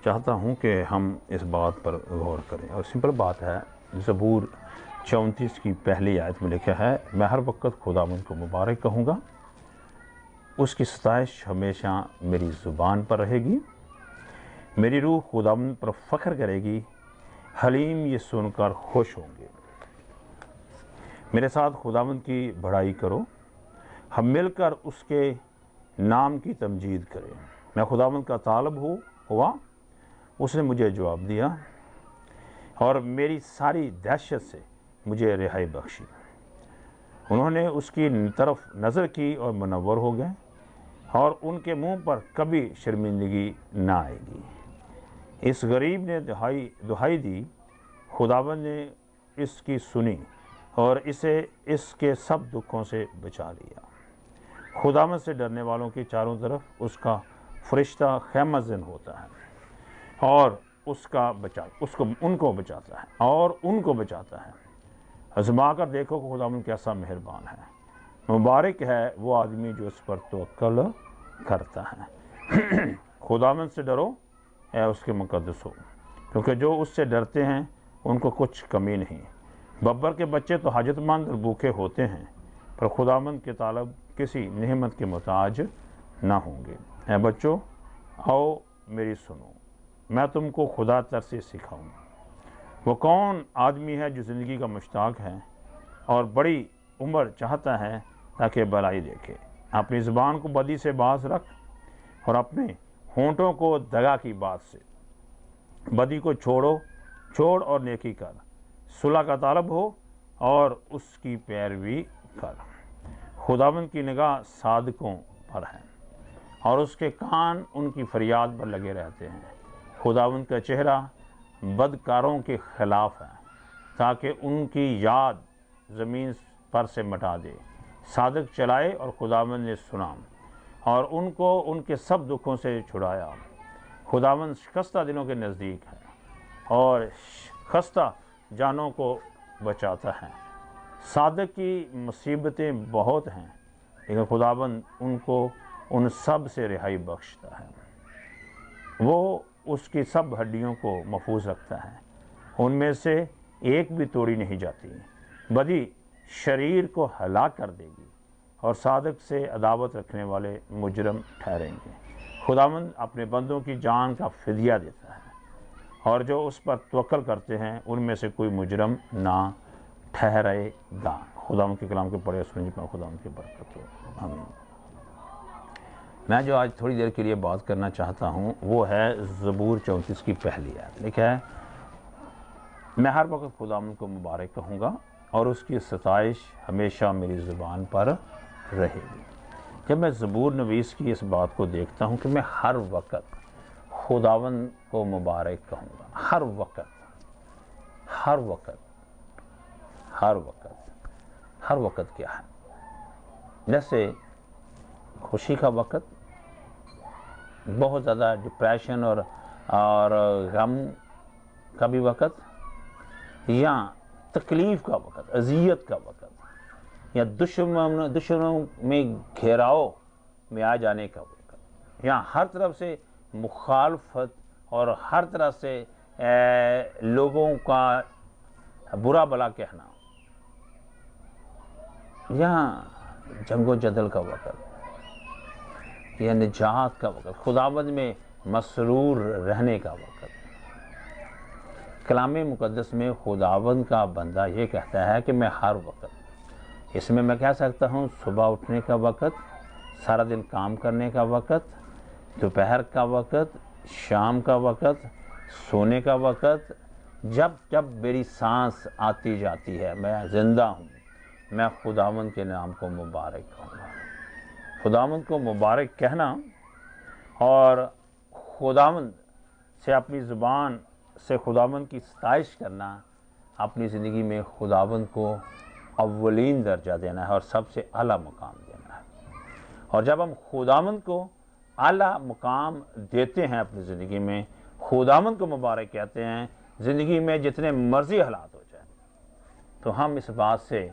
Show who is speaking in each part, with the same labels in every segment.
Speaker 1: چاہتا ہوں کہ ہم اس بات پر غور کریں، اور سمپل بات ہے۔ زبور 34 کی پہلی آیت میں لکھا ہے، میں ہر وقت خداوند کو مبارک کہوں گا، اس کی ستائش ہمیشہ میری زبان پر رہے گی، میری روح خداوند پر فخر کرے گی، حلیم یہ سن کر خوش ہوں گے۔ میرے ساتھ خداوند کی بڑائی کرو، ہم مل کر اس کے نام کی تمجید کریں۔ میں خداوند کا طالب ہوا، اس نے مجھے جواب دیا اور میری ساری دہشت سے مجھے رہائی بخشی۔ انہوں نے اس کی طرف نظر کی اور منور ہو گئے، اور ان کے منہ پر کبھی شرمندگی نہ آئے گی۔ اس غریب نے دہائی دی، خداوند نے اس کی سنی اور اسے اس کے سب دکھوں سے بچا لیا۔ خداوند سے ڈرنے والوں کی چاروں طرف اس کا فرشتہ خیمہ زن ہوتا ہے اور ان کو بچاتا ہے۔ آزما کر دیکھو کہ خداوند کیسا مہربان ہے، مبارک ہے وہ آدمی جو اس پر توکل کرتا ہے۔ خداوند سے ڈرو اے اس کے مقدس ہو، کیونکہ جو اس سے ڈرتے ہیں ان کو کچھ کمی نہیں۔ ببر کے بچے تو حاجت مند اور بھوکے ہوتے ہیں، پر خداوند کے طالب کسی نعمت کے محتاج نہ ہوں گے۔ اے بچوں، آؤ میری سنو، میں تم کو خدا تر سے سکھاؤں۔ وہ کون آدمی ہے جو زندگی کا مشتاق ہے اور بڑی عمر چاہتا ہے تاکہ بھلائی دیکھے؟ اپنی زبان کو بدی سے باز رکھ اور اپنے ہونٹوں کو دغا کی بات سے۔ بدی کو چھوڑ اور نیکی کر، صلح کا طالب ہو اور اس کی پیروی کر۔ خداوند کی نگاہ صادقوں پر ہے اور اس کے کان ان کی فریاد پر لگے رہتے ہیں۔ خداوند کا چہرہ بدکاروں کے خلاف ہے تاکہ ان کی یاد زمین پر سے مٹا دے۔ صادق چلائے اور خداوند نے سنا اور ان کو ان کے سب دکھوں سے چھڑایا۔ خداوند شکستہ دلوں کے نزدیک ہے اور خستہ جانوں کو بچاتا ہے۔ صادق کی مصیبتیں بہت ہیں، لیکن خداوند ان کو ان سب سے رہائی بخشتا ہے۔ وہ اس کی سب ہڈیوں کو محفوظ رکھتا ہے، ان میں سے ایک بھی توڑی نہیں جاتی۔ بدی شریر کو ہلاک کر دے گی اور صادق سے عداوت رکھنے والے مجرم ٹھہریں گے۔ خداوند اپنے بندوں کی جان کا فدیہ دیتا ہے، اور جو اس پر توکل کرتے ہیں ان میں سے کوئی مجرم نہ ٹھہرے گا۔ خداوند کے کلام کے پڑھے سننے پر خداوند کی برکت ہو، آمین۔ میں جو آج تھوڑی دیر کے لیے بات کرنا چاہتا ہوں وہ ہے زبور 34 کی پہلی آیت۔ لکھا ہے، میں ہر وقت خداوند کو مبارک کہوں گا اور اس کی ستائش ہمیشہ میری زبان پر رہے گی۔ جب میں زبور نویس کی اس بات کو دیکھتا ہوں کہ میں ہر وقت خداوند کو مبارک کہوں گا، ہر وقت کیا ہے؟ جیسے خوشی کا وقت، بہت زیادہ ڈپریشن اور غم کا بھی وقت، یا تکلیف کا وقت، اذیت کا وقت، یا دشمنوں میں گھیراؤ میں آ جانے کا وقت، یا ہر طرف سے مخالفت اور ہر طرح سے لوگوں کا برا بلا کہنا، یا جنگ و جدل کا وقت، یا نجات کا وقت، خداوند میں مسرور رہنے کا وقت۔ کلام مقدس میں خداوند کا بندہ یہ کہتا ہے کہ میں ہر وقت، اس میں میں کہہ سکتا ہوں صبح اٹھنے کا وقت، سارا دن کام کرنے کا وقت، دوپہر کا وقت، شام کا وقت، سونے کا وقت، جب میری سانس آتی جاتی ہے، میں زندہ ہوں، میں خداوند کے نام کو مبارک کہوں گا۔ خداوند کو مبارک کہنا اور خداوند سے اپنی زبان سے خداوند کی ستائش کرنا، اپنی زندگی میں خداوند کو اولین درجہ دینا ہے اور سب سے اعلیٰ مقام دینا ہے۔ اور جب ہم خداوند کو اعلیٰ مقام دیتے ہیں اپنی زندگی میں، خداوند کو مبارک کہتے ہیں، زندگی میں جتنے مرضی حالات ہو جائیں، تو ہم اس بات سے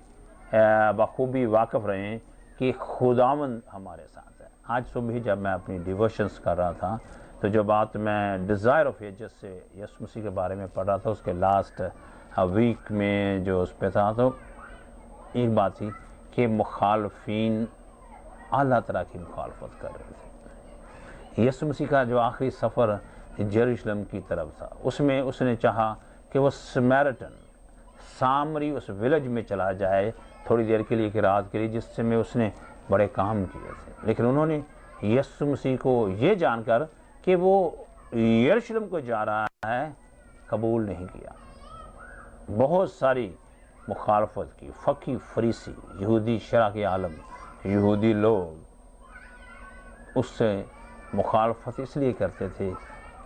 Speaker 1: بخوبی واقف رہیں کہ خداوند ہمارے ساتھ ہے۔ آج صبح جب میں اپنی ڈیووشنز کر رہا تھا تو جو بات میں ڈیزائر آف ایجز سے یسوع مسیح کے بارے میں پڑھ رہا تھا، اس کے لاسٹ ویک میں جو اس پہ تھا، تو ایک بات تھی کہ مخالفین اعلیٰ طرح کی مخالفت کر رہے تھے۔ یسوع مسیح کا جو آخری سفر یروشلم کی طرف تھا، اس میں اس نے چاہا کہ وہ سامری اس ویلج میں چلا جائے تھوڑی دیر کے لیے، ایک رات کے لیے، جس سے میں اس نے بڑے کام کیے تھے، لیکن انہوں نے یسوع مسیح کو یہ جان کر کہ وہ یروشلم کو جا رہا ہے قبول نہیں کیا۔ بہت ساری مخالفت کی، فقی فریسی، یہودی شرع کے عالم، یہودی لوگ اس سے مخالفت اس لیے کرتے تھے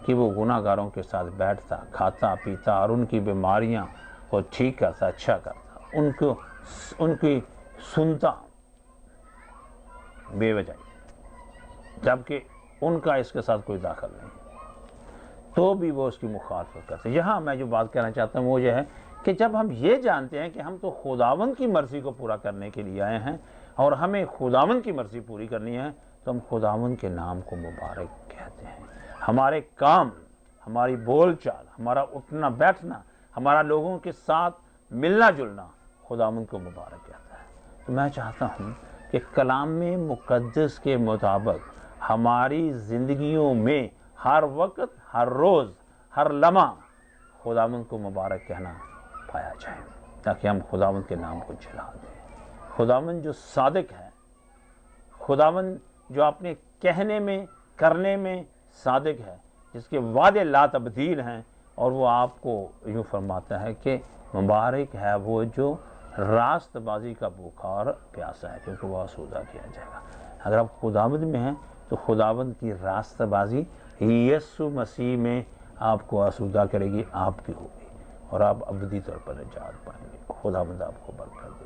Speaker 1: کہ وہ گناہ گاروں کے ساتھ بیٹھتا، کھاتا پیتا اور ان کی بیماریاں کو ٹھیک کرتا، اچھا کرتا، ان کی سنتا بے وجہ، جبکہ ان کا اس کے ساتھ کوئی داخل نہیں، تو بھی وہ اس کی مخالفت کرتے۔ یہاں میں جو بات کہنا چاہتا ہوں وہ یہ ہے کہ جب ہم یہ جانتے ہیں کہ ہم تو خداوند کی مرضی کو پورا کرنے کے لیے آئے ہیں اور ہمیں خداوند کی مرضی پوری کرنی ہے، تو ہم خداوند کے نام کو مبارک کہتے ہیں۔ ہمارے کام، ہماری بول چال، ہمارا اٹھنا بیٹھنا، ہمارا لوگوں کے ساتھ ملنا جلنا خداوند کو مبارک کہتا ہے۔ تو میں چاہتا ہوں کہ کلام مقدس کے مطابق ہماری زندگیوں میں ہر وقت، ہر روز، ہر لمحہ خداوند کو مبارک کہنا پایا جائے، تاکہ ہم خداوند کے نام کو جلا دیں۔ خداوند جو صادق ہے، خداوند جو اپنے کہنے میں کرنے میں صادق ہے، جس کے وعدے لا تبدیل ہیں، اور وہ آپ کو یوں فرماتا ہے کہ مبارک ہے وہ جو راست بازی کا بھوکا اور پیاسا ہے، کیونکہ وہ آسودہ کیا جائے گا۔ اگر آپ خداوند میں ہیں تو خداوند کی راست بازی یسوع مسیح میں آپ کو آسودہ کرے گی، آپ کی ہوگی، اور آپ ابدی طور پر نجات پائیں گے۔ خداوند آپ کو برکت دے۔